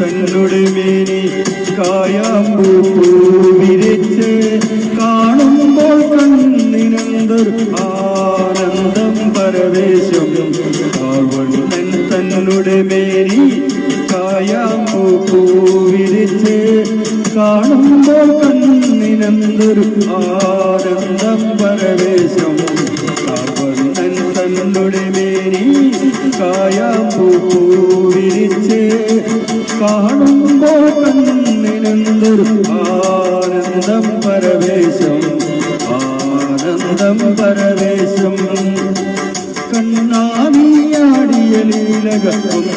തന്നുടെ മേനി കായാമ്പൂ വിരിച്ച് കാണുമ്പോൾ കണ്ണിനെന്തൊരു ആനന്ദം പരവേശം. കാർവണ്ണൻ തന്നുടെ മേനി കായാമ്പൂ വിരിച്ച് കാണുമ്പോൾ കണ്ണിനെന്തൊരു ആനന്ദം പരവേശം. കാർവണ്ണൻ തന്നുടെ മേനി കായാമ്പൂ വിരിച്ച് കാണുമ്പോൾ കണ്ണിനെന്തൊരു ആനന്ദം പരവേശം. ആനന്ദം പരവേശം. കണ്ണാടിയാടിയ ലീലകം